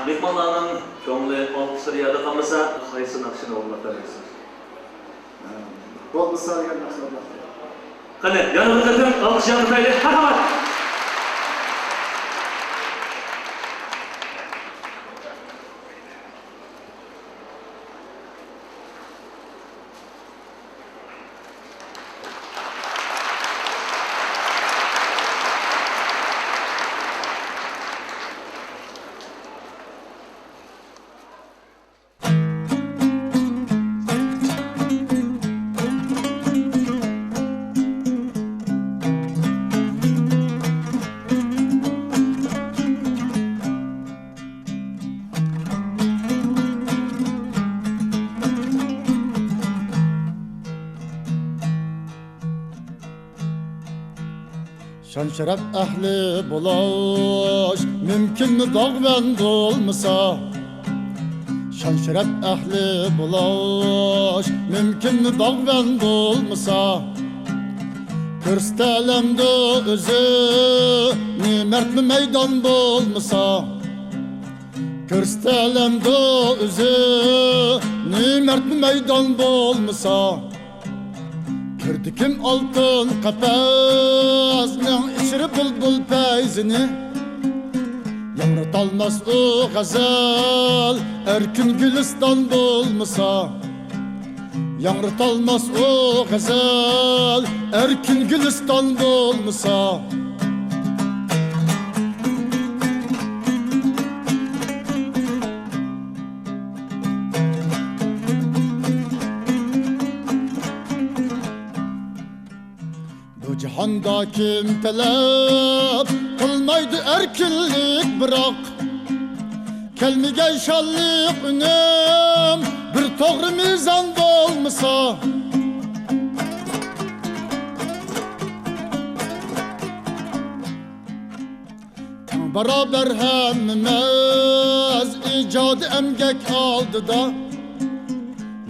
Mehmanlarning ko'ngli olqishlari qolmasa, qaysi naqshini o'rnatamaysiz? Bo'lmasa degan narsalar. Qani, yana bir qator olqish yo'qlaylik. Marhamat. Şan şeref ehli bulaş mümkün mü dağvend olmasa? Şan şeref ehli bulaş mümkün mü dağvend olmasa? Kırstelemde özü nimert mi meydan bolmasa? Kırstelemde özü nimert mi meydan bolmasa? Kirdikim altın kafesinin içri bulbul peyzini Yamratalmaz o gazel erkin gülistan bulmasa Yamratalmaz o gazel erkin gülistan bulmasa Cihanda kim talep kılmaydı erkinlik bırak Kelmige şallik önüm bir toğru mizan olmasa Beraber hemmimiz icadı emgek aldı da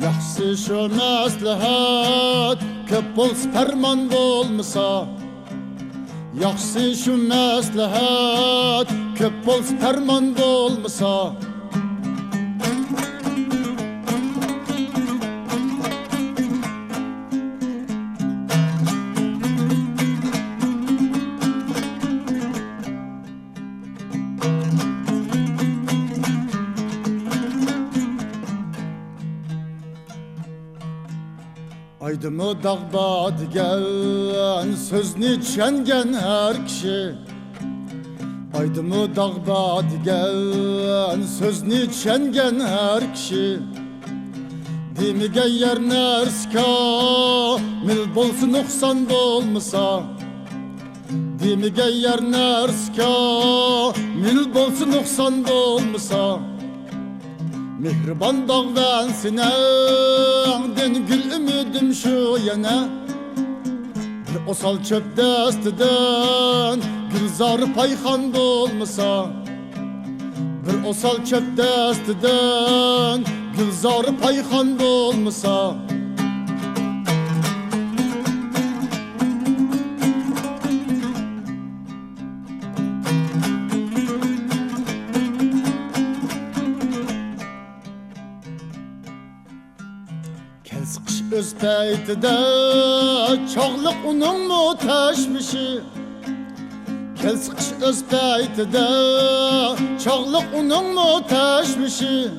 Yaxşı şu məsləhət köp bols fərman olmasa Yaxşı şu məsləhət köp bols fərman olmasa Aydımı dağba digen sözünü çengen her kişi Aydımı dağba digen sözünü çengen her kişi Dimige yer nerska mil bolsu noksan olmasa Dimige yer nerska mil bolsu noksan olmasa Mihriban dağdan sinenden gül ümidim şu yana Bir osal çöp destiden gülzarı payhan olmasa Bir osal çöp destiden gülzarı payhan olmasa Öz peytide çağlık onun mu teşmişi Kel sıkış öz peytide çağlık onun mu teşmişi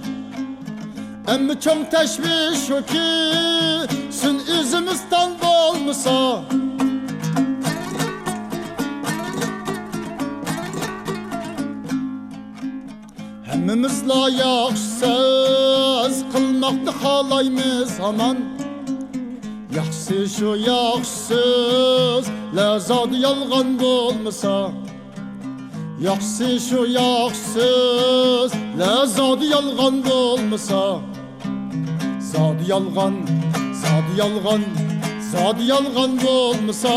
Emmi çok teşviş o ki sün izimizden olmasa Hemmimiz layaksız kılmakta halayımız aman Yaxşı şu yaxsız Lezadı yalgan olmasa Yaxşı şu yaxsız Lezadı yalgan olmasa Zadı yalgan Zadı yalgan Zadı yalgan olmasa